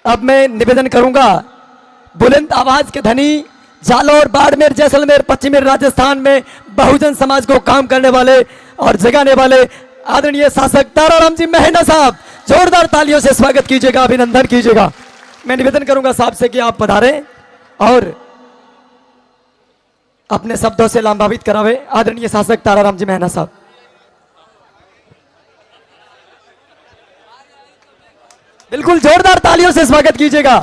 अब मैं निवेदन करूंगा बुलंद आवाज के धनी जालौर, बाड़मेर, जैसलमेर, पश्चिमी राजस्थान में बहुजन समाज को काम करने वाले और जगाने वाले आदरणीय शासक ताराराम जी मेहना साहब, जोरदार तालियों से स्वागत कीजिएगा, अभिनंदन कीजिएगा। मैं निवेदन करूंगा साहब से कि आप पधारें और अपने शब्दों से लाभान्वित करावे आदरणीय शासक ताराराम जी मेहना साहब। बिल्कुल जोरदार तालियों से स्वागत कीजिएगा,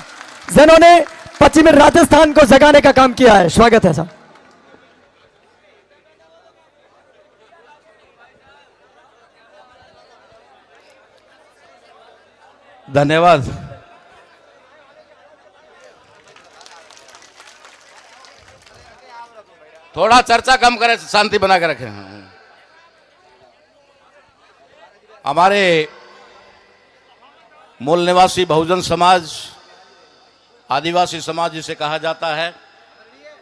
जिन्होंने पश्चिमी राजस्थान को जगाने का काम किया है। स्वागत है साहब। धन्यवाद। थोड़ा चर्चा कम करें, शांति बना के रखें। हमारे मूल निवासी बहुजन समाज, आदिवासी समाज जिसे कहा जाता है,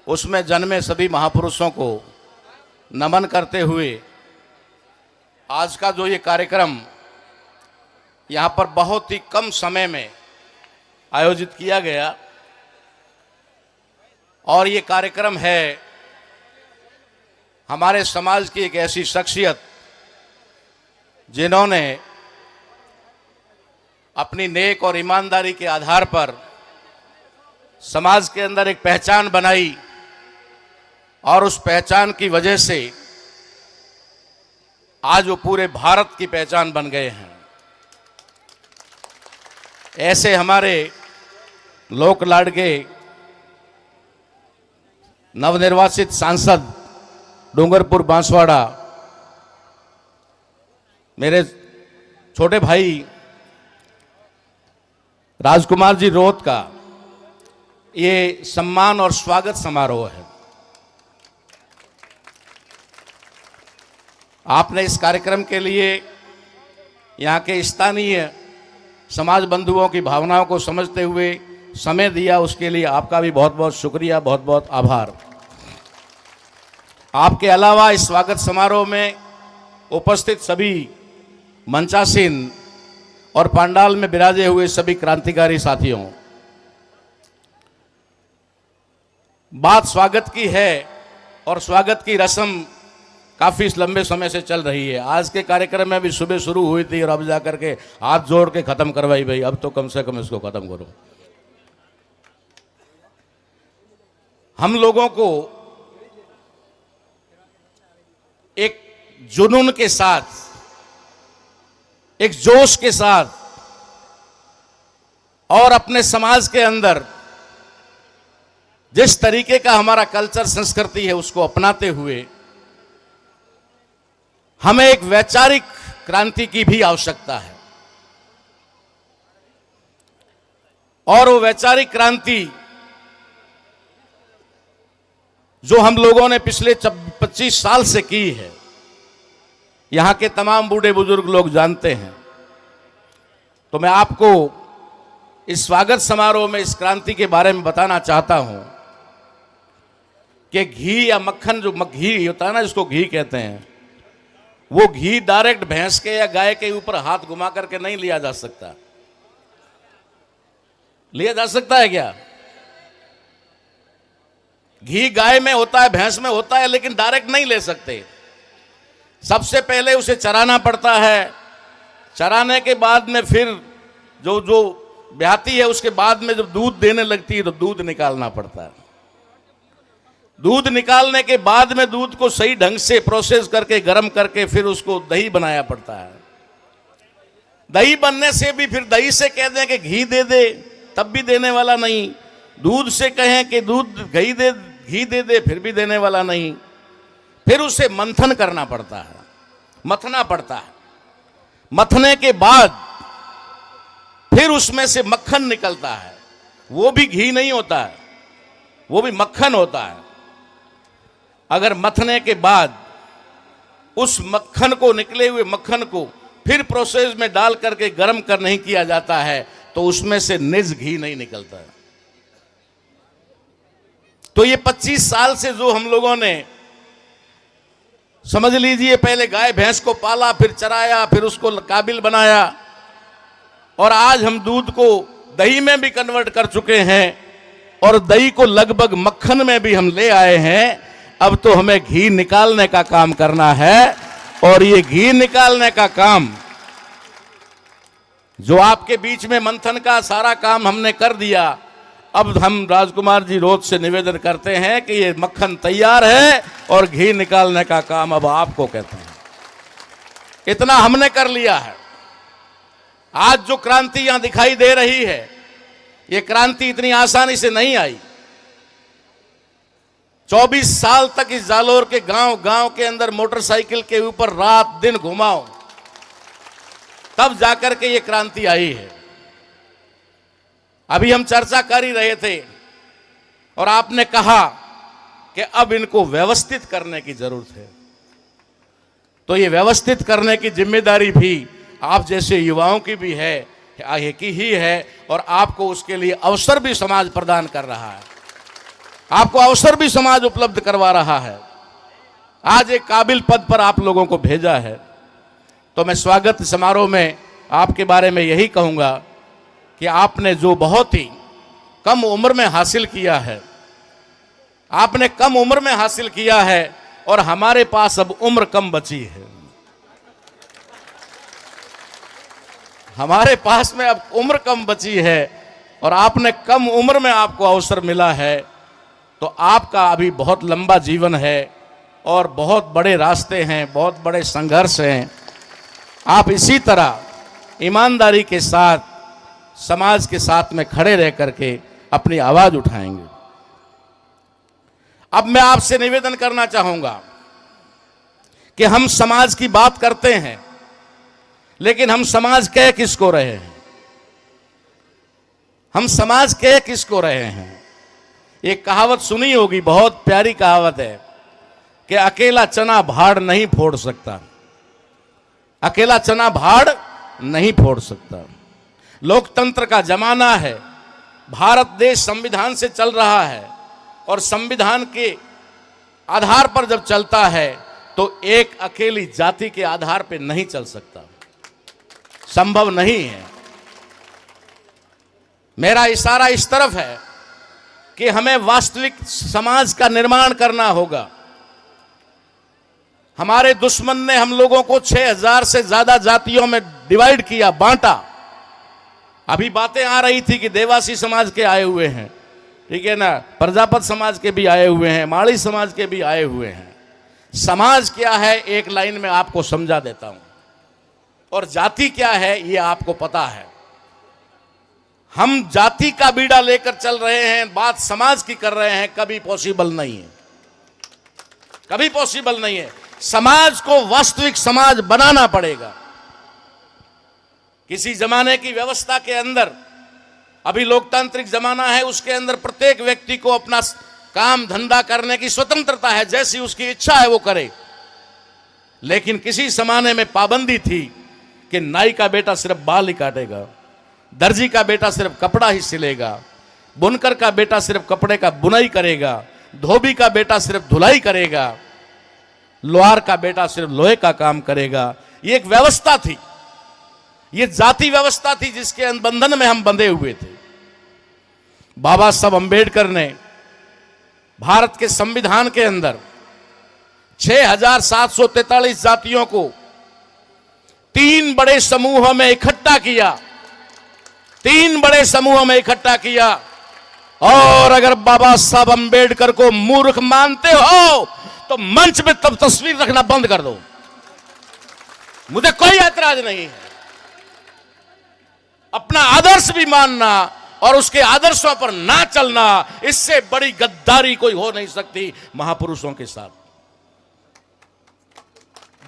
उसमें जन्मे सभी महापुरुषों को नमन करते हुए आज का जो ये कार्यक्रम यहाँ पर बहुत ही कम समय में आयोजित किया गया, और ये कार्यक्रम है हमारे समाज की एक ऐसी शख्सियत जिन्होंने अपनी नेक और ईमानदारी के आधार पर समाज के अंदर एक पहचान बनाई, और उस पहचान की वजह से आज वो पूरे भारत की पहचान बन गए हैं। ऐसे हमारे लोक लाडके नवनिर्वाचित सांसद डूंगरपुर बांसवाड़ा, मेरे छोटे भाई राजकुमार जी रोहत का ये सम्मान और स्वागत समारोह है। आपने इस कार्यक्रम के लिए यहाँ के स्थानीय समाज बंधुओं की भावनाओं को समझते हुए समय दिया, उसके लिए आपका भी बहुत बहुत शुक्रिया, बहुत बहुत आभार। आपके अलावा इस स्वागत समारोह में उपस्थित सभी मंचासीन और पंडाल में विराजे हुए सभी क्रांतिकारी साथियों, बात स्वागत की है और स्वागत की रस्म काफी लंबे समय से चल रही है। आज के कार्यक्रम में भी सुबह शुरू हुई थी और अब जाकर के हाथ जोड़ के खत्म करवाई। भाई अब तो कम से कम इसको खत्म करो। हम लोगों को एक जुनून के साथ, एक जोश के साथ और अपने समाज के अंदर जिस तरीके का हमारा कल्चर, संस्कृति है, उसको अपनाते हुए हमें एक वैचारिक क्रांति की भी आवश्यकता है। और वो वैचारिक क्रांति जो हम लोगों ने पिछले 25 साल से की है, यहां के तमाम बूढ़े बुजुर्ग लोग जानते हैं। तो मैं आपको इस स्वागत समारोह में इस क्रांति के बारे में बताना चाहता हूं कि घी या मक्खन, जो घी होता है ना, जिसको घी कहते हैं, वो घी डायरेक्ट भैंस के या गाय के ऊपर हाथ घुमा करके नहीं लिया जा सकता। लिया जा सकता है क्या? घी गाय में होता है, भैंस में होता है, लेकिन डायरेक्ट नहीं ले सकते। सबसे पहले उसे चराना पड़ता है। चराने के बाद में फिर जो ब्याहती है, उसके बाद में जब दूध देने लगती है तो दूध निकालना पड़ता है। दूध निकालने के बाद में दूध को सही ढंग से प्रोसेस करके गर्म करके फिर उसको दही बनाया पड़ता है। दही बनने से भी फिर दही से कह दें कि घी दे दे, तब भी देने वाला नहीं। दूध से कहें कि दूध घी दे दे, फिर भी देने वाला नहीं। फिर उसे मंथन करना पड़ता है, मथना पड़ता है। मथने के बाद फिर उसमें से मक्खन निकलता है। वो भी घी नहीं होता है, वो भी मक्खन होता है। अगर मथने के बाद उस मक्खन को, निकले हुए मक्खन को फिर प्रोसेस में डाल करके गर्म कर नहीं किया जाता है तो उसमें से निज घी नहीं निकलता है। तो ये 25 साल से जो हम लोगों ने, समझ लीजिए, पहले गाय भैंस को पाला, फिर चराया, फिर उसको काबिल बनाया, और आज हम दूध को दही में भी कन्वर्ट कर चुके हैं और दही को लगभग मक्खन में भी हम ले आए हैं। अब तो हमें घी निकालने का काम करना है और ये घी निकालने का काम जो आपके बीच में मंथन का सारा काम हमने कर दिया। अब हम राजकुमार जी रोज से निवेदन करते हैं कि ये मक्खन तैयार है और घी निकालने का काम अब आपको कहते हैं। इतना हमने कर लिया है। आज जो क्रांति यहां दिखाई दे रही है, ये क्रांति इतनी आसानी से नहीं आई। 24 साल तक इस जालोर के गांव गांव के अंदर मोटरसाइकिल के ऊपर रात दिन घुमाओ, तब जाकर के ये क्रांति आई है। अभी हम चर्चा कर ही रहे थे और आपने कहा कि अब इनको व्यवस्थित करने की जरूरत है। तो ये व्यवस्थित करने की जिम्मेदारी भी आप जैसे युवाओं की भी है, की ही है, और आपको उसके लिए अवसर भी समाज प्रदान कर रहा है। आपको अवसर भी समाज उपलब्ध करवा रहा है। आज एक काबिल पद पर आप लोगों को भेजा है। तो मैं स्वागत समारोह में आपके बारे में यही कहूंगा कि आपने जो बहुत ही कम उम्र में हासिल किया है, आपने कम उम्र में हासिल किया है और हमारे पास अब उम्र कम बची है। हमारे पास में अब उम्र कम बची है और आपने कम उम्र में आपको अवसर मिला है। तो आपका अभी बहुत लंबा जीवन है और बहुत बड़े रास्ते हैं, बहुत बड़े संघर्ष हैं। आप इसी तरह ईमानदारी के साथ समाज के साथ में खड़े रह करके अपनी आवाज उठाएंगे। अब मैं आपसे निवेदन करना चाहूंगा कि हम समाज की बात करते हैं, लेकिन हम समाज कह किसको रहे हैं? हम समाज कह किसको रहे हैं? एक कहावत सुनी होगी, बहुत प्यारी कहावत है कि अकेला चना भाड़ नहीं फोड़ सकता। अकेला चना भाड़ नहीं फोड़ सकता। लोकतंत्र का जमाना है। भारत देश संविधान से चल रहा है और संविधान के आधार पर जब चलता है तो एक अकेली जाति के आधार पर नहीं चल सकता, संभव नहीं है। मेरा इशारा इस तरफ है कि हमें वास्तविक समाज का निर्माण करना होगा। हमारे दुश्मन ने हम लोगों को 6000 से ज्यादा जातियों में डिवाइड किया, बांटा। अभी बातें आ रही थी कि देवासी समाज के आए हुए हैं, ठीक है ना, प्रजापत समाज के भी आए हुए हैं, माड़ी समाज के भी आए हुए हैं। समाज क्या है एक लाइन में आपको समझा देता हूं, और जाति क्या है ये आपको पता है। हम जाति का बीड़ा लेकर चल रहे हैं, बात समाज की कर रहे हैं, कभी पॉसिबल नहीं है, कभी पॉसिबल नहीं है। समाज को वास्तविक समाज बनाना पड़ेगा। किसी जमाने की व्यवस्था के अंदर, अभी लोकतांत्रिक जमाना है, उसके अंदर प्रत्येक व्यक्ति को अपना काम धंधा करने की स्वतंत्रता है, जैसी उसकी इच्छा है वो करे। लेकिन किसी जमाने में पाबंदी थी कि नाई का बेटा सिर्फ बाल ही काटेगा, दर्जी का बेटा सिर्फ कपड़ा ही सिलेगा, बुनकर का बेटा सिर्फ कपड़े का बुनाई करेगा, धोबी का बेटा सिर्फ धुलाई करेगा, लोहार का बेटा सिर्फ लोहे का काम करेगा। ये एक व्यवस्था थी, ये जाति व्यवस्था थी जिसके बंधन में हम बंधे हुए थे। बाबा साहब अंबेडकर ने भारत के संविधान के अंदर 6743 जातियों को 3 बड़े समूहों में इकट्ठा किया, 3 बड़े समूहों में इकट्ठा किया। और अगर बाबा साहब अंबेडकर को मूर्ख मानते हो तो मंच में तब तस्वीर रखना बंद कर दो, मुझे कोई ऐतराज नहीं है। अपना आदर्श भी मानना और उसके आदर्शों पर ना चलना, इससे बड़ी गद्दारी कोई हो नहीं सकती महापुरुषों के साथ।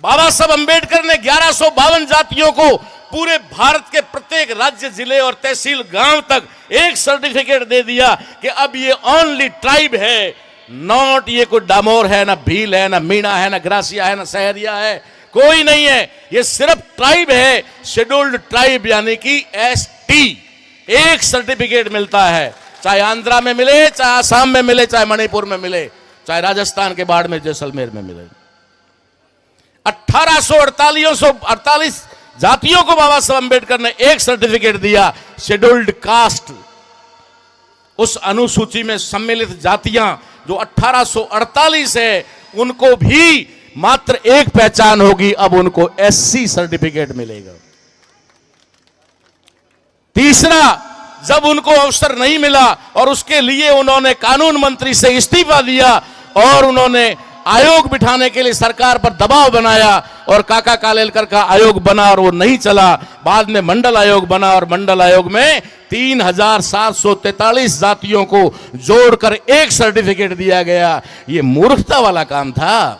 बाबा साहब अंबेडकर ने 1152 जातियों को पूरे भारत के प्रत्येक राज्य, जिले और तहसील, गांव तक एक सर्टिफिकेट दे दिया कि अब ये ओनली ट्राइब है, नॉट ये कोई डामोर है, ना भील है, ना मीणा है, ना ग्रासिया है, ना सहरिया है, कोई नहीं है, ये सिर्फ ट्राइब है, शेड्यूल्ड ट्राइब यानी कि एसटी। एक सर्टिफिकेट मिलता है, चाहे आंध्रा में मिले, चाहे आसाम में मिले, चाहे मणिपुर में मिले, चाहे राजस्थान के बाड़मेर जैसलमेर में मिले। 1848 जातियों को बाबा साहब अंबेडकर ने एक सर्टिफिकेट दिया, शेड्यूल्ड कास्ट। उस अनुसूची में सम्मिलित जातियां जो 1848 है, उनको भी मात्र एक पहचान होगी, अब उनको एससी सर्टिफिकेट मिलेगा। तीसरा, जब उनको अवसर नहीं मिला और उसके लिए उन्होंने कानून मंत्री से इस्तीफा दिया और उन्होंने आयोग बिठाने के लिए सरकार पर दबाव बनाया और काका कालेलकर का आयोग बना और वो नहीं चला। बाद में मंडल आयोग बना और मंडल आयोग में 3743 जातियों को जोड़कर एक सर्टिफिकेट दिया गया। ये मूर्खता वाला काम था,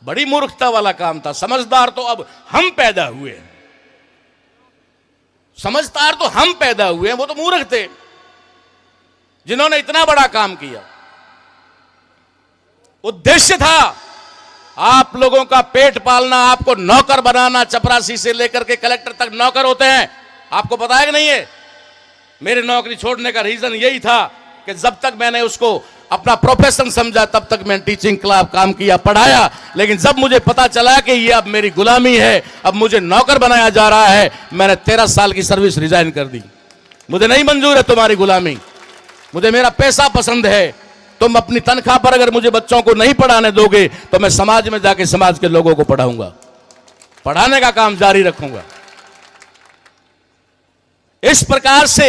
बड़ी मूर्खता वाला काम था। समझदार तो अब हम पैदा हुए हैं, समझदार तो हम पैदा हुए हैं, वो तो मूर्ख थे जिन्होंने इतना बड़ा काम किया। उद्देश्य था आप लोगों का पेट पालना, आपको नौकर बनाना। चपरासी से लेकर के कलेक्टर तक नौकर होते हैं, आपको पता है कि नहीं है? मेरे नौकरी छोड़ने का रीजन यही था कि जब तक मैंने उसको अपना प्रोफेशन समझा तब तक मैंने टीचिंग क्लास काम किया, पढ़ाया। लेकिन जब मुझे पता चला कि ये अब मेरी गुलामी है, अब मुझे नौकर बनाया जा रहा है, मैंने 13 साल की सर्विस रिजाइन कर दी। मुझे नहीं मंजूर है तुम्हारी गुलामी, मुझे मेरा पैसा पसंद है। तुम अपनी तनख्वाह पर अगर मुझे बच्चों को नहीं पढ़ाने दोगे तो मैं समाज में जाके समाज के लोगों को पढ़ाऊंगा, पढ़ाने का काम जारी रखूंगा। इस प्रकार से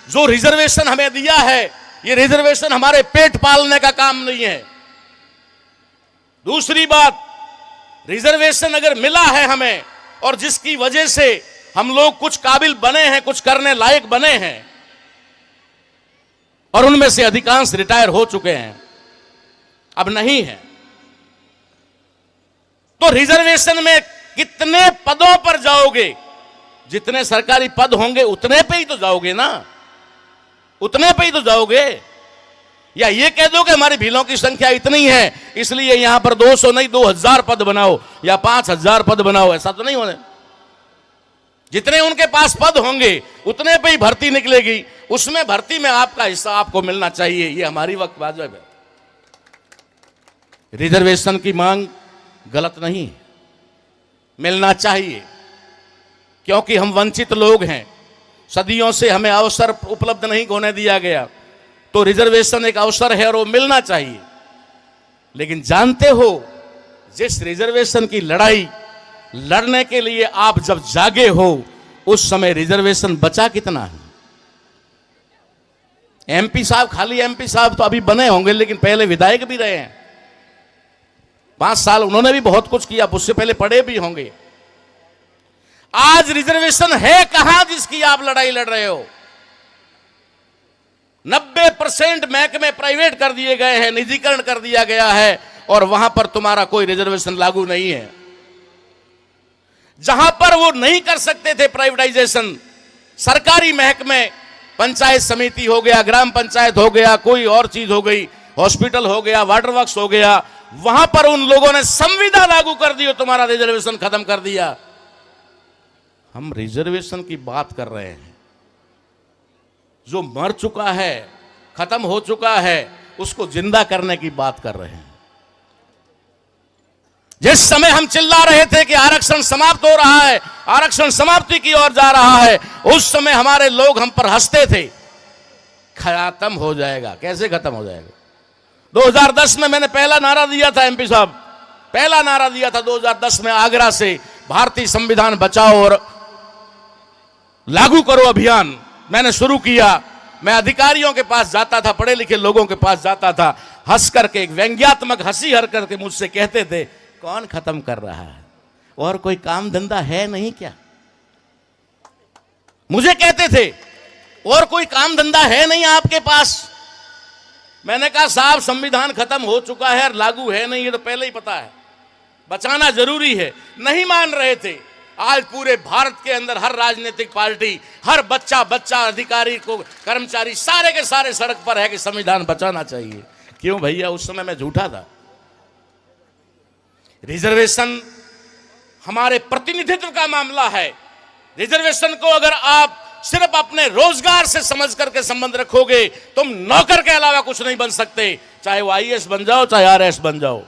जो रिजर्वेशन हमें दिया है, ये रिजर्वेशन हमारे पेट पालने का काम नहीं है। दूसरी बात, रिजर्वेशन अगर मिला है हमें और जिसकी वजह से हम लोग कुछ काबिल बने हैं, कुछ करने लायक बने हैं, और उनमें से अधिकांश रिटायर हो चुके हैं, अब नहीं है, तो रिजर्वेशन में कितने पदों पर जाओगे? जितने सरकारी पद होंगे उतने पे ही तो जाओगे ना, उतने पे ही तो जाओगे। या ये कह दो कि हमारी भीलों की संख्या इतनी है इसलिए यहां पर 200 नहीं 2000 पद बनाओ या 5000 पद बनाओ, ऐसा तो नहीं होने। जितने उनके पास पद होंगे उतने पे ही भर्ती निकलेगी, उसमें भर्ती में आपका हिस्सा आपको मिलना चाहिए, ये हमारी वक्त वाजिब है। रिजर्वेशन की मांग गलत नहीं, मिलना चाहिए, क्योंकि हम वंचित लोग हैं, सदियों से हमें अवसर उपलब्ध नहीं होने दिया गया, तो रिजर्वेशन एक अवसर है और वो मिलना चाहिए। लेकिन जानते हो, जिस रिजर्वेशन की लड़ाई लड़ने के लिए आप जब जागे हो, उस समय रिजर्वेशन बचा कितना है? एमपी साहब, खाली एमपी साहब तो अभी बने होंगे, लेकिन पहले विधायक भी रहे हैं, 5 साल उन्होंने भी बहुत कुछ किया, उससे पहले पढ़े भी होंगे। आज रिजर्वेशन है कहां जिसकी आप लड़ाई लड़ रहे हो? 90% महकमे प्राइवेट कर दिए गए हैं, निजीकरण कर दिया गया है, और वहां पर तुम्हारा कोई रिजर्वेशन लागू नहीं है। जहां पर वो नहीं कर सकते थे प्राइवेटाइजेशन, सरकारी महकमे, पंचायत समिति हो गया, ग्राम पंचायत हो गया, कोई और चीज हो गई, हॉस्पिटल हो गया, वाटर वर्क्स हो गया, वहां पर उन लोगों ने संविदा लागू कर दी और तुम्हारा रिजर्वेशन खत्म कर दिया। हम रिजर्वेशन की बात कर रहे हैं, जो मर चुका है, खत्म हो चुका है, उसको जिंदा करने की बात कर रहे हैं। जिस समय हम चिल्ला रहे थे कि आरक्षण समाप्त हो रहा है, आरक्षण समाप्ति की ओर जा रहा है, उस समय हमारे लोग हम पर हंसते थे, खत्म हो जाएगा। कैसे खत्म हो जाएगा? 2010 में मैंने पहला नारा दिया था, एमपी साहब, पहला नारा दिया था 2010 में आगरा से, भारतीय संविधान बचाओ और लागू करो अभियान मैंने शुरू किया। मैं अधिकारियों के पास जाता था, पढ़े लिखे लोगों के पास जाता था, हंस करके, एक व्यंग्यात्मक हंसी हर करके मुझसे कहते थे, कौन खत्म कर रहा है, और कोई काम धंधा है नहीं क्या? मुझे कहते थे, और कोई काम धंधा है नहीं आपके पास? मैंने कहा साहब, संविधान खत्म हो चुका है और लागू है नहीं, ये तो पहले ही पता है, बचाना जरूरी है। नहीं मान रहे थे। आज पूरे भारत के अंदर हर राजनीतिक पार्टी, हर बच्चा अधिकारी को, कर्मचारी, सारे के सारे सड़क पर है कि संविधान बचाना चाहिए। क्यों भैया? उस समय मैं झूठा था। रिजर्वेशन हमारे प्रतिनिधित्व का मामला है। रिजर्वेशन को अगर आप सिर्फ अपने रोजगार से समझ करके संबंध रखोगे, तुम नौकर के अलावा कुछ नहीं बन सकते, चाहे वो आईएएस बन जाओ, चाहे आरएएस बन जाओ।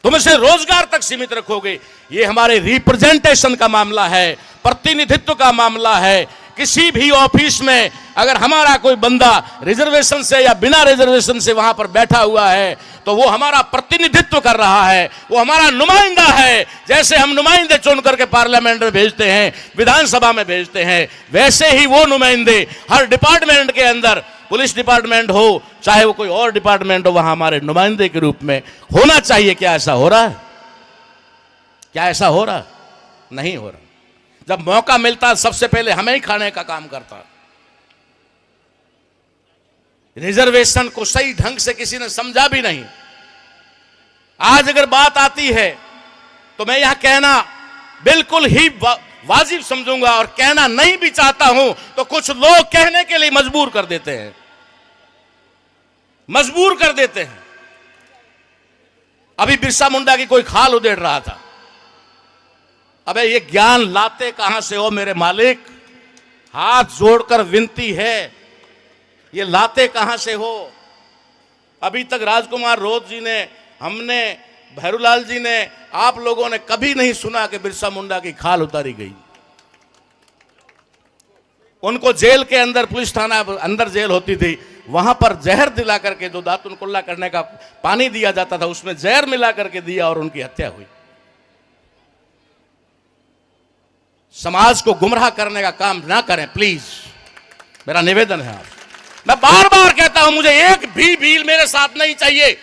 तुम इसे रोजगार तक सीमित रखोगे। ये हमारे रिप्रेजेंटेशन का मामला है, प्रतिनिधित्व का मामला है। किसी भी ऑफिस में अगर हमारा कोई बंदा रिजर्वेशन से या बिना रिजर्वेशन से वहां पर बैठा हुआ है तो वो हमारा प्रतिनिधित्व कर रहा है, वो हमारा नुमाइंदा है। जैसे हम नुमाइंदे चुन करके पार्लियामेंट में भेजते हैं, विधानसभा में भेजते हैं, वैसे ही वो नुमाइंदे हर डिपार्टमेंट के अंदर, पुलिस डिपार्टमेंट हो चाहे वो कोई और डिपार्टमेंट हो, वहां हमारे नुमाइंदे के रूप में होना चाहिए। क्या ऐसा हो रहा है? क्या ऐसा हो रहा है? नहीं हो रहा। जब मौका मिलता सबसे पहले हमें ही खाने का काम करता। रिजर्वेशन को सही ढंग से किसी ने समझा भी नहीं। आज अगर बात आती है तो मैं यह कहना बिल्कुल ही वाजिब समझूंगा, और कहना नहीं भी चाहता हूं तो कुछ लोग कहने के लिए मजबूर कर देते हैं, मजबूर कर देते हैं। अभी बिरसा मुंडा की कोई खाल उधेड़ रहा था। अबे ये ज्ञान लाते कहां से हो मेरे मालिक? हाथ जोड़कर विनती है, ये लाते कहां से हो? अभी तक राजकुमार रोध जी ने, हमने, भैरूलाल जी ने, आप लोगों ने कभी नहीं सुना कि बिरसा मुंडा की खाल उतारी गई। उनको जेल के अंदर, पुलिस थाना अंदर जेल होती थी, वहां पर जहर दिला करके, जो दातुन कुल्ला करने का पानी दिया जाता था उसमें जहर मिला करके दिया और उनकी हत्या हुई। समाज को गुमराह करने का काम ना करें प्लीज, मेरा निवेदन है। आप मैं बार बार कहता हूं, मुझे एक भी बिल मेरे साथ नहीं चाहिए,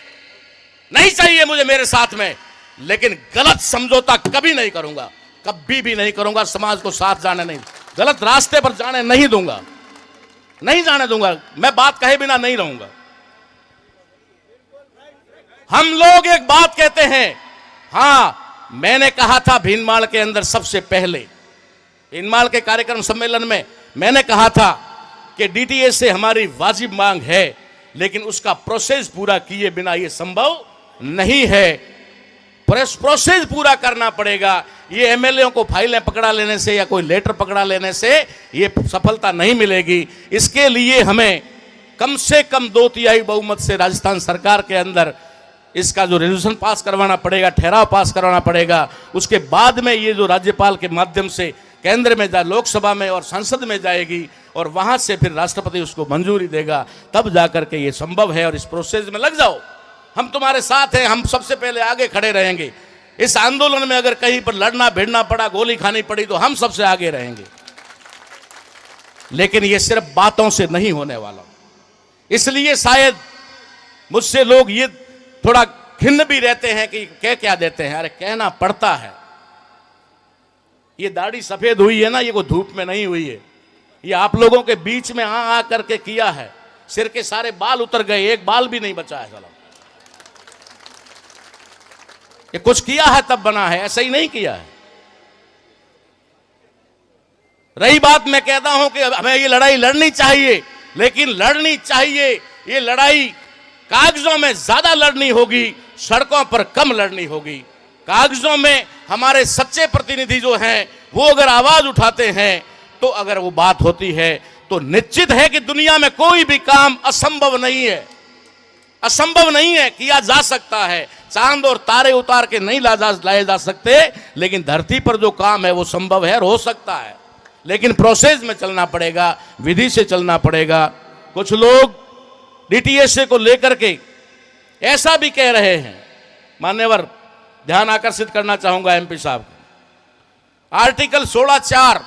नहीं चाहिए मुझे मेरे साथ में, लेकिन गलत समझौता कभी नहीं करूंगा, कभी भी नहीं करूंगा। समाज को साथ जाने नहीं, गलत रास्ते पर जाने नहीं दूंगा, नहीं जाने दूंगा। मैं बात कहे बिना नहीं रहूंगा। हम लोग एक बात कहते हैं, हां मैंने कहा था भीनमाल के अंदर सबसे पहले, भीनमाल के कार्यक्रम सम्मेलन में मैंने कहा था कि डीटीएस से हमारी वाजिब मांग है, लेकिन उसका प्रोसेस पूरा किए बिना यह संभव नहीं है। प्रोसेस पूरा करना पड़ेगा। ये एमएलए को फाइलें पकड़ा लेने से या कोई लेटर पकड़ा लेने से ये सफलता नहीं मिलेगी। इसके लिए हमें कम से कम 2/3 बहुमत से राजस्थान सरकार के अंदर इसका जो रेजोल्यूशन पास करवाना पड़ेगा, ठहराव पास करवाना पड़ेगा। उसके बाद में ये जो राज्यपाल के माध्यम से केंद्र में लोकसभा में और संसद में जाएगी, और वहां से फिर राष्ट्रपति उसको मंजूरी देगा, तब जाकर के ये संभव है। और इस प्रोसेस में लग जाओ, हम तुम्हारे साथ हैं, हम सबसे पहले आगे खड़े रहेंगे। इस आंदोलन में अगर कहीं पर लड़ना भिड़ना पड़ा, गोली खानी पड़ी, तो हम सबसे आगे रहेंगे। लेकिन ये सिर्फ बातों से नहीं होने वाला। इसलिए शायद मुझसे लोग ये थोड़ा खिन्न भी रहते हैं कि कह क्या देते हैं। अरे कहना पड़ता है। ये दाढ़ी सफेद हुई है ना, ये कोई धूप में नहीं हुई है, ये आप लोगों के बीच में आ करके किया है। सिर के सारे बाल उतर गए, एक बाल भी नहीं बचा है। साला ये कुछ किया है तब बना है, ऐसा ही नहीं किया है। रही बात, मैं कहता हूं कि हमें ये लड़ाई लड़नी चाहिए, लेकिन लड़नी चाहिए ये लड़ाई कागजों में ज्यादा लड़नी होगी, सड़कों पर कम लड़नी होगी। कागजों में हमारे सच्चे प्रतिनिधि जो हैं वो अगर आवाज उठाते हैं, तो अगर वो बात होती है, तो निश्चित है कि दुनिया में कोई भी काम असंभव नहीं है, असंभव नहीं है, किया जा सकता है। चांद और तारे उतार के नहीं लाए जा सकते, लेकिन धरती पर जो काम है वो संभव है और हो सकता है। लेकिन प्रोसेस में चलना पड़ेगा, विधि से चलना पड़ेगा। कुछ लोग डीटीएस को लेकर के ऐसा भी कह रहे हैं, मान्यवर ध्यान आकर्षित करना चाहूंगा एमपी साहब, आर्टिकल 16(4)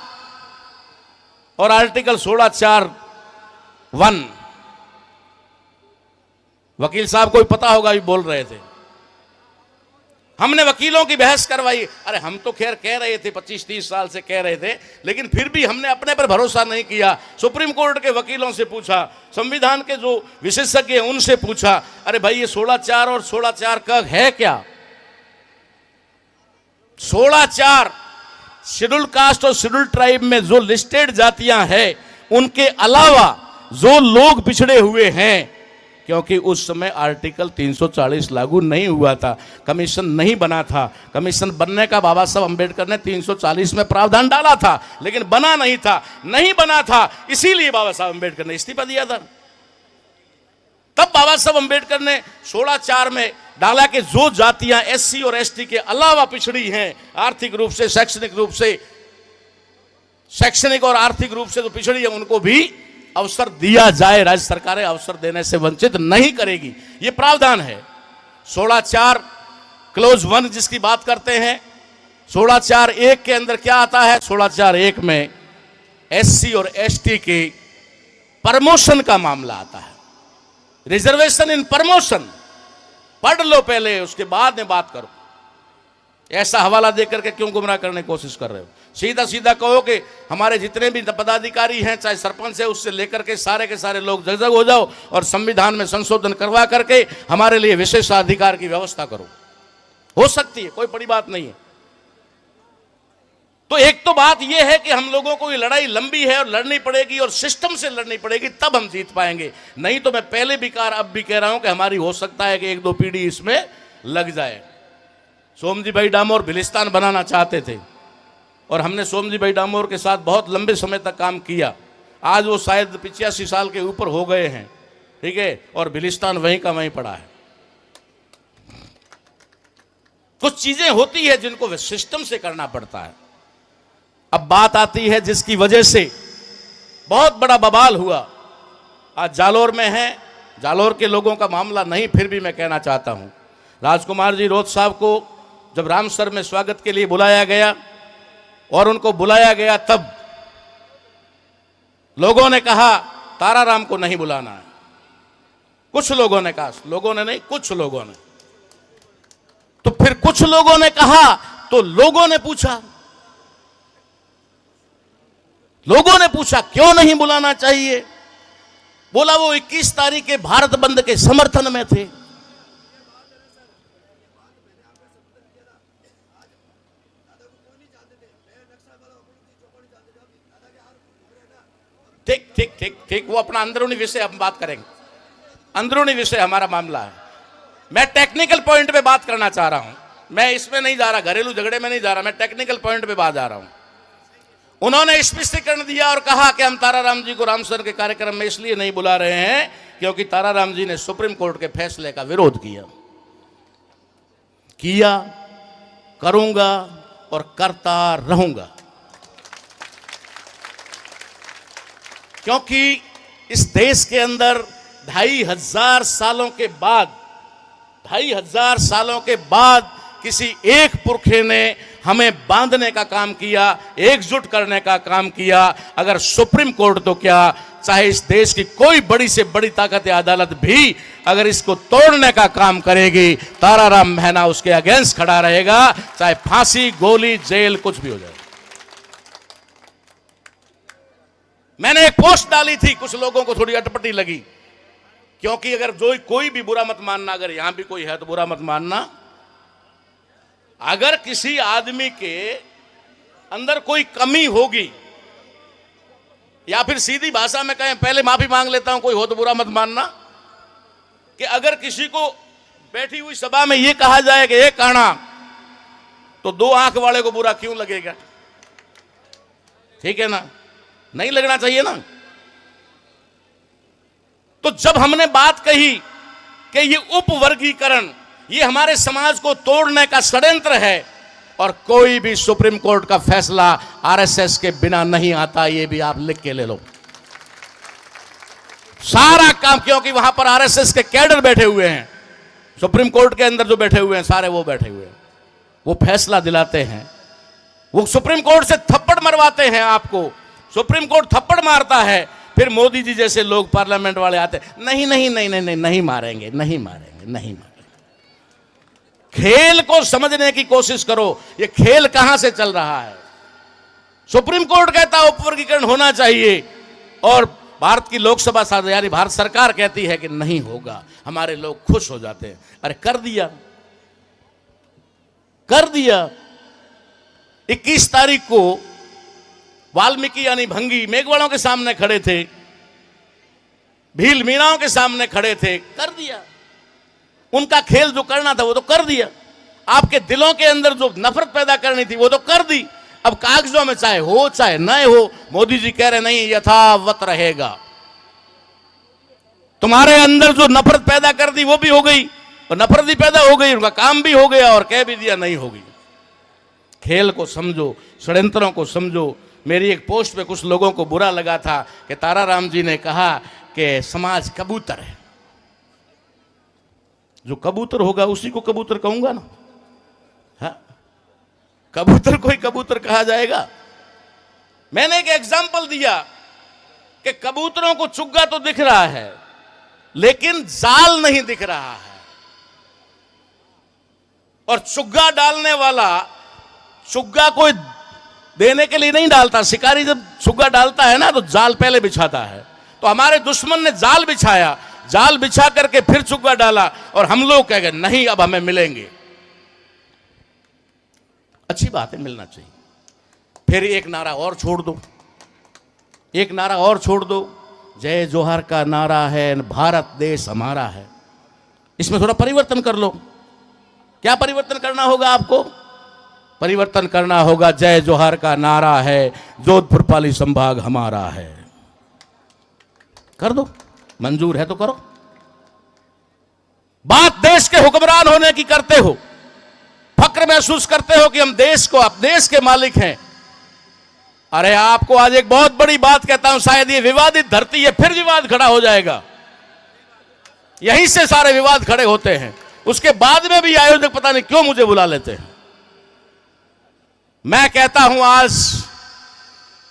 और आर्टिकल 16(4)(1) वकील साहब को भी पता होगा, भी बोल रहे थे। हमने वकीलों की बहस करवाई। अरे हम तो खैर कह रहे थे, 25-30 साल से कह रहे थे, लेकिन फिर भी हमने अपने पर भरोसा नहीं किया। सुप्रीम कोर्ट के वकीलों से पूछा, संविधान के जो विशेषज्ञ हैं उनसे पूछा, अरे भाई ये 16(4) और 16(4) का है क्या? 16(4) शेड्यूल कास्ट और शेड्यूल ट्राइब में जो लिस्टेड जातियां हैं, उनके अलावा जो लोग पिछड़े हुए हैं, क्योंकि उस समय आर्टिकल 340 लागू नहीं हुआ था, कमीशन नहीं बना था। कमीशन बनने का बाबा साहब अंबेडकर ने 340 में प्रावधान डाला था, लेकिन बना नहीं था, नहीं बना था, इसीलिए बाबा साहब अंबेडकर ने इस्तीफा दिया था। तब बाबा साहब अंबेडकर ने 16(4) में डाला कि जो जातियां एससी और एसटी के अलावा पिछड़ी हैं, आर्थिक रूप से, शैक्षणिक और आर्थिक रूप से जो पिछड़ी है, उनको भी अवसर दिया जाए। राज्य सरकारें अवसर देने से वंचित नहीं करेगी, ये प्रावधान है। 16(4) क्लोज 1 जिसकी बात करते हैं, 16(4)(1) के अंदर क्या आता है? 16(4)(1) में एससी और एसटी के प्रमोशन का मामला आता है। रिजर्वेशन इन प्रमोशन, पढ़ लो पहले, उसके बाद में बात करो। ऐसा हवाला देकर के क्यों गुमराह करने की कोशिश कर रहे हो? सीधा सीधा कहो कि हमारे जितने भी पदाधिकारी हैं, चाहे सरपंच है, उससे लेकर के सारे लोग जगजग हो जाओ और संविधान में संशोधन करवा करके हमारे लिए विशेषाधिकार की व्यवस्था करो। हो सकती है, कोई बड़ी बात नहीं है। तो एक तो बात यह है कि हम लोगों को ये लड़ाई लंबी है और लड़नी पड़ेगी, और सिस्टम से लड़नी पड़ेगी, तब हम जीत पाएंगे। नहीं तो मैं पहले भी अब भी कह रहा हूं कि हमारी हो सकता है कि 1-2 पीढ़ी इसमें लग जाए। सोमजी भाई डामोर भिलिस्तान बनाना चाहते थे और हमने सोमजी भाई डामोर के साथ बहुत लंबे समय तक काम किया। आज वो शायद 85 साल के ऊपर हो गए हैं, ठीक है, और भिलिस्तान वहीं का वहीं पड़ा है। कुछ चीजें होती है जिनको सिस्टम से करना पड़ता है। अब बात आती है जिसकी वजह से बहुत बड़ा बवाल हुआ, आज जालोर में है। जालोर के लोगों का मामला नहीं, फिर भी मैं कहना चाहता हूं, राजकुमार जी रोध साहब को जब रामसर में स्वागत के लिए बुलाया गया और उनको बुलाया गया, तब लोगों ने कहा ताराराम को नहीं बुलाना है। कुछ लोगों ने कहा, लोगों ने नहीं, कुछ लोगों ने। तो फिर कुछ लोगों ने कहा तो लोगों ने पूछा क्यों नहीं बुलाना चाहिए? बोला वो 21 तारीख के भारत बंद के समर्थन में थे। ठीक, वो अपना अंदरूनी विषय हम बात करेंगे, अंदरूनी विषय हमारा मामला है। मैं टेक्निकल पॉइंट पे बात करना चाह रहा हूं, मैं इसमें नहीं जा रहा, घरेलू झगड़े में नहीं जा रहा, मैं टेक्निकल पॉइंट पे बात जा रहा हूं। उन्होंने स्पष्टीकरण दिया और कहा कि हम ताराराम जी को रामसर के कार्यक्रम में इसलिए नहीं बुला रहे हैं क्योंकि ताराराम जी ने सुप्रीम कोर्ट के फैसले का विरोध किया, करूंगा और करता रहूंगा। क्योंकि इस देश के अंदर 2500 सालों के बाद किसी एक पुरखे ने हमें बांधने का काम किया, एकजुट करने का काम किया। अगर सुप्रीम कोर्ट तो क्या, चाहे इस देश की कोई बड़ी से बड़ी ताकत या अदालत भी अगर इसको तोड़ने का काम करेगी, ताराराम महना उसके अगेंस्ट खड़ा रहेगा, चाहे फांसी, गोली, जेल, कुछ भी हो जाए। मैंने एक पोस्ट डाली थी, कुछ लोगों को थोड़ी अटपटी लगी, क्योंकि अगर कोई भी बुरा मत मानना, अगर यहां भी कोई है तो बुरा मत मानना, अगर किसी आदमी के अंदर कोई कमी होगी, या फिर सीधी भाषा में कहें, पहले माफी मांग लेता हूं, कोई हो तो बुरा मत मानना, कि अगर किसी को बैठी हुई सभा में यह कहा जाए कि एक काना, तो 2 आंख वाले को बुरा क्यों लगेगा? ठीक है ना, नहीं लगना चाहिए ना। तो जब हमने बात कही कि ये उपवर्गीकरण, ये हमारे समाज को तोड़ने का षड्यंत्र है, और कोई भी सुप्रीम कोर्ट का फैसला आरएसएस के बिना नहीं आता, ये भी आप लिख के ले लो। सारा काम, क्योंकि वहां पर आरएसएस के कैडर बैठे हुए हैं, सुप्रीम कोर्ट के अंदर जो बैठे हुए हैं सारे वो बैठे हुए हैं, वो फैसला दिलाते हैं, वो सुप्रीम कोर्ट से थप्पड़ मरवाते हैं आपको। सुप्रीम कोर्ट थप्पड़ मारता है, फिर मोदी जी जैसे लोग पार्लियामेंट वाले आते, नहीं मारेंगे। खेल को समझने की कोशिश करो, ये खेल कहां से चल रहा है। सुप्रीम कोर्ट कहता है उपवर्गीकरण होना चाहिए, और भारत की लोकसभा यानी भारत सरकार कहती है कि नहीं होगा। हमारे लोग खुश हो जाते हैं, अरे कर दिया। 21 तारीख को वाल्मीकि यानी भंगी मेघवाड़ों के सामने खड़े थे, भील मीणाओं के सामने खड़े थे, कर दिया। उनका खेल जो करना था वो तो कर दिया। आपके दिलों के अंदर जो नफरत पैदा करनी थी वो तो कर दी। अब कागजों में चाहे हो चाहे न हो, मोदी जी कह रहे नहीं, यथावत रहेगा। तुम्हारे अंदर जो नफरत पैदा कर दी वो भी हो गई, और नफरत भी पैदा हो गई, उनका काम भी हो गया और कह भी दिया नहीं होगी। खेल को समझो, षड्यंत्रों को समझो। मेरी एक पोस्ट पे कुछ लोगों को बुरा लगा था कि ताराराम जी ने कहा कि समाज कबूतर है। जो कबूतर होगा उसी को कबूतर कहूंगा ना। हाँ, कबूतर कोई कबूतर कहा जाएगा। मैंने एक एग्जाम्पल दिया कि कबूतरों को चुग्गा तो दिख रहा है लेकिन जाल नहीं दिख रहा है, और चुग्गा डालने वाला चुग्गा कोई देने के लिए नहीं डालता। शिकारी जब चुग्गा डालता है ना तो जाल पहले बिछाता है। तो हमारे दुश्मन ने जाल बिछाया, जाल बिछा करके फिर चुग्गा डाला, और हम लोग कह गए नहीं अब हमें मिलेंगे। अच्छी बात है, मिलना चाहिए। फिर एक नारा और छोड़ दो, एक नारा और छोड़ दो, जय जोहर का नारा है, भारत देश हमारा है। इसमें थोड़ा परिवर्तन कर लो। क्या परिवर्तन करना होगा आपको? परिवर्तन करना होगा, जय जोहर का नारा है, जोधपुर पाली संभाग हमारा है। कर दो, मंजूर है तो करो। बात देश के हुक्मरान होने की करते हो, फक्र महसूस करते हो कि हम देश को, अब देश के मालिक हैं। अरे आपको आज एक बहुत बड़ी बात कहता हूं, शायद ये विवादित धरती है, फिर विवाद खड़ा हो जाएगा। यहीं से सारे विवाद खड़े होते हैं, उसके बाद में भी आयोजक पता नहीं क्यों मुझे बुला लेते हैं। मैं कहता हूं आज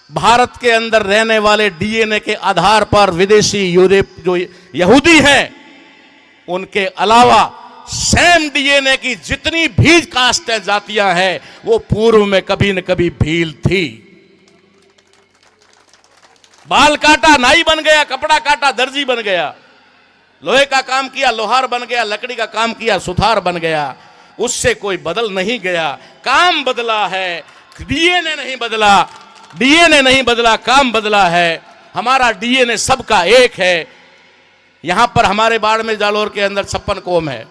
भारत के अंदर रहने वाले डीएनए के आधार पर विदेशी यूरोप जो यहूदी हैं, उनके अलावा सेम डीएनए की जितनी भी कास्टें जातियां हैं वो पूर्व में कभी न कभी भील थी। बाल काटा नाई बन गया, कपड़ा काटा दर्जी बन गया, लोहे का काम किया लोहार बन गया, लकड़ी का काम किया सुथार बन गया। उससे कोई बदल नहीं गया, काम बदला है, डीएनए नहीं बदला। डीएनए नहीं बदला, काम बदला है। हमारा डीएनए सबका एक है। यहां पर हमारे बाड़मेर जालोर के अंदर 56 कौम है।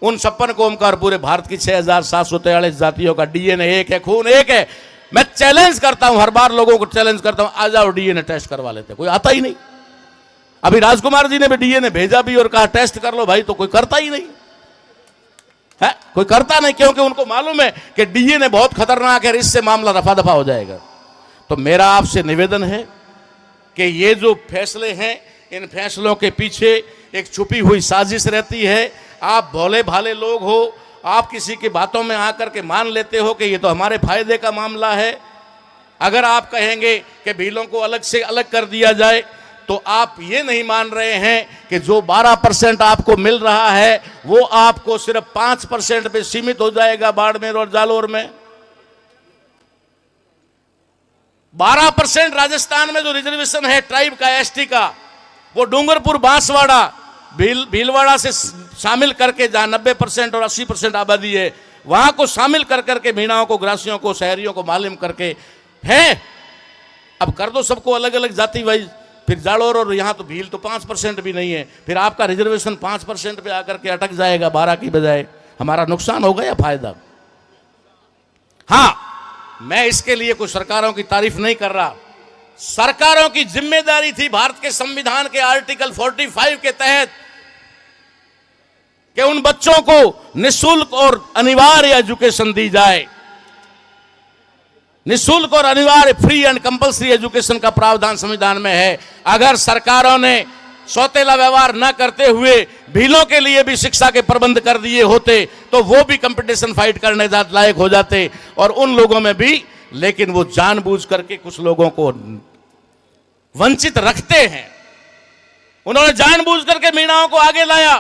उन 56 कौम का और पूरे भारत की 6743 जातियों का डीएनए एक है, खून एक है। मैं चैलेंज करता हूं, हर बार लोगों को चैलेंज करता हूं, आ जाओ डीएनए टेस्ट करवा लेते। कोई आता ही नहीं। अभी राजकुमार जी ने भी डीएनए भेजा भी और कहा टेस्ट कर लो भाई, तो कोई करता ही नहीं है। कोई करता नहीं, क्योंकि उनको मालूम है कि डीएनए बहुत खतरनाक है, इससे मामला रफा दफा हो जाएगा। तो मेरा आपसे निवेदन है कि ये जो फैसले हैं, इन फैसलों के पीछे एक छुपी हुई साजिश रहती है। आप भोले भाले लोग हो, आप किसी की बातों में आकर के मान लेते हो कि ये तो हमारे फायदे का मामला है। अगर आप कहेंगे कि भीलों को अलग से अलग कर दिया जाए, तो आप ये नहीं मान रहे हैं कि जो 12% आपको मिल रहा है वो आपको सिर्फ 5% पे सीमित हो जाएगा बाड़मेर और जालोर में। 12% राजस्थान में जो रिजर्वेशन है ट्राइब का, एसटी का, वो डूंगरपुर बांसवाड़ा भीलवाड़ा से शामिल करके, जहां 90% और 80% आबादी है, वहां को शामिल कर करके मीणाओं को, ग्रासियों को, शहरियों को मालूम करके है। अब कर दो सबको अलग अलग जाति वाइज। फिर जालोर और यहां तो भील तो 5% भी नहीं है, फिर आपका रिजर्वेशन 5% पे आकर के अटक जाएगा 12 की बजाय। हमारा नुकसान होगा या फायदा? हाँ, मैं इसके लिए कोई सरकारों की तारीफ नहीं कर रहा। सरकारों की जिम्मेदारी थी भारत के संविधान के आर्टिकल 45 के तहत कि उन बच्चों को निःशुल्क और अनिवार्य एजुकेशन दी जाए। निःशुल्क और अनिवार्य, फ्री एंड कंपल्सरी एजुकेशन का प्रावधान संविधान में है। अगर सरकारों ने सौतेला व्यवहार न करते हुए भीलों के लिए भी शिक्षा के प्रबंध कर दिए होते तो वो भी कंपटीशन फाइट करने लायक हो जाते, और उन लोगों में भी। लेकिन वो जानबूझ करके कुछ लोगों को वंचित रखते हैं। उन्होंने जानबूझ करके मीणाओं को आगे लाया,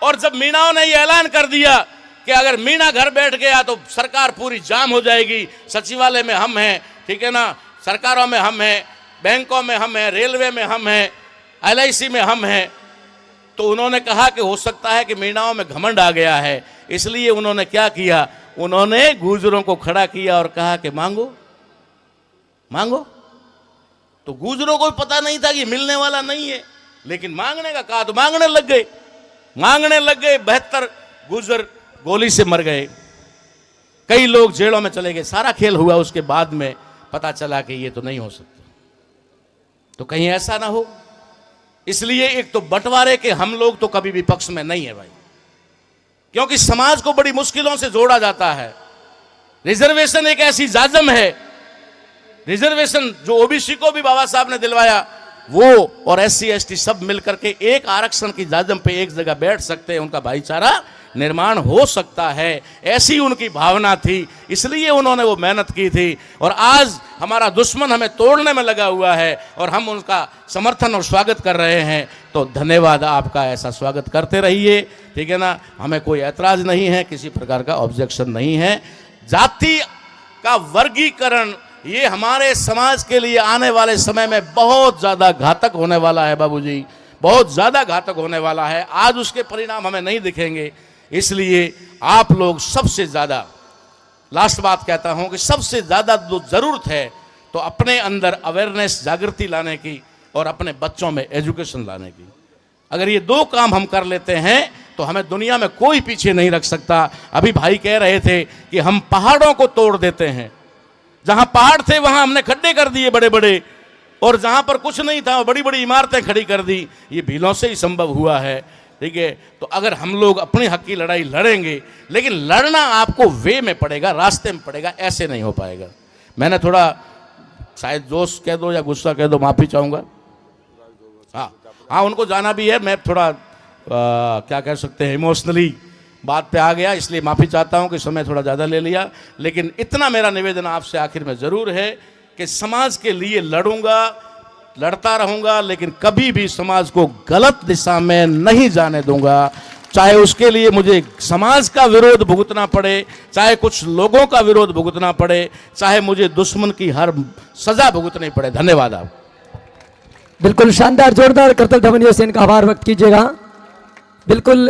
और जब मीणाओं ने यह ऐलान कर दिया कि अगर मीणा घर बैठ गया तो सरकार पूरी जाम हो जाएगी, सचिवालय में हम हैं, ठीक है ना, सरकारों में हम हैं, बैंकों में हम हैं, रेलवे में हम हैं, LIC में हम हैं, तो उन्होंने कहा कि हो सकता है कि मीणाओं में घमंड आ गया है। इसलिए उन्होंने क्या किया, उन्होंने गुर्जरों को खड़ा किया और कहा कि मांगो मांगो। तो गुर्जरों को पता नहीं था कि मिलने वाला नहीं है, लेकिन मांगने का कहा तो मांगने लग गए। 72 गुर्जर गोली से मर गए, कई लोग जेलों में चले गए। सारा खेल हुआ, उसके बाद में पता चला कि ये तो नहीं हो सकता। तो कहीं ऐसा ना हो, इसलिए एक तो बंटवारे के हम लोग तो कभी भी पक्ष में नहीं है भाई। क्योंकि समाज को बड़ी मुश्किलों से जोड़ा जाता है। रिजर्वेशन एक ऐसी जाजम है, रिजर्वेशन जो ओबीसी को भी बाबा साहब ने दिलवाया, वो और SC ST सब मिलकर के एक आरक्षण की जाजम पे एक जगह बैठ सकते हैं, उनका भाईचारा निर्माण हो सकता है, ऐसी उनकी भावना थी, इसलिए उन्होंने वो मेहनत की थी। और आज हमारा दुश्मन हमें तोड़ने में लगा हुआ है और हम उनका समर्थन और स्वागत कर रहे हैं। तो धन्यवाद आपका, ऐसा स्वागत करते रहिए, ठीक है ना। हमें कोई ऐतराज नहीं है, किसी प्रकार का ऑब्जेक्शन नहीं है। जाति का वर्गीकरण ये हमारे समाज के लिए आने वाले समय में बहुत ज़्यादा घातक होने वाला है बाबूजी, बहुत ज़्यादा घातक होने वाला है। आज उसके परिणाम हमें नहीं दिखेंगे, इसलिए आप लोग सबसे ज़्यादा, लास्ट बात कहता हूं कि सबसे ज़्यादा जो ज़रूरत है तो अपने अंदर अवेयरनेस, जागृति लाने की और अपने बच्चों में एजुकेशन लाने की। अगर ये दो काम हम कर लेते हैं तो हमें दुनिया में कोई पीछे नहीं रख सकता। अभी भाई कह रहे थे कि हम पहाड़ों को तोड़ देते हैं, जहां पहाड़ थे वहां हमने खड्डे कर दिए बड़े बड़े, और जहां पर कुछ नहीं था बड़ी बड़ी इमारतें खड़ी कर दी। ये भीलों से ही संभव हुआ है, ठीक है। तो अगर हम लोग अपने हक की लड़ाई लड़ेंगे, लेकिन लड़ना आपको वे में पड़ेगा, रास्ते में पड़ेगा, ऐसे नहीं हो पाएगा। मैंने थोड़ा शायद जोश कह दो या गुस्सा कह दो, माफ़ी चाहूँगा। हाँ, उनको जाना भी है, मैं थोड़ा क्या कह सकते हैं, इमोशनली बात पे आ गया, इसलिए माफ़ी चाहता हूँ कि समय थोड़ा ज़्यादा ले लिया। लेकिन इतना मेरा निवेदन आपसे आखिर में ज़रूर है कि समाज के लिए लड़ूंगा, लड़ता रहूंगा, लेकिन कभी भी समाज को गलत दिशा में नहीं जाने दूंगा। चाहे उसके लिए मुझे समाज का विरोध भुगतना पड़े, चाहे कुछ लोगों का विरोध भुगतना पड़े, चाहे मुझे दुश्मन की हर सजा भुगतनी पड़े। धन्यवाद। आप बिल्कुल शानदार, जोरदार करतल ध्वनियों से इनका आभार व्यक्त कीजिएगा। बिल्कुल।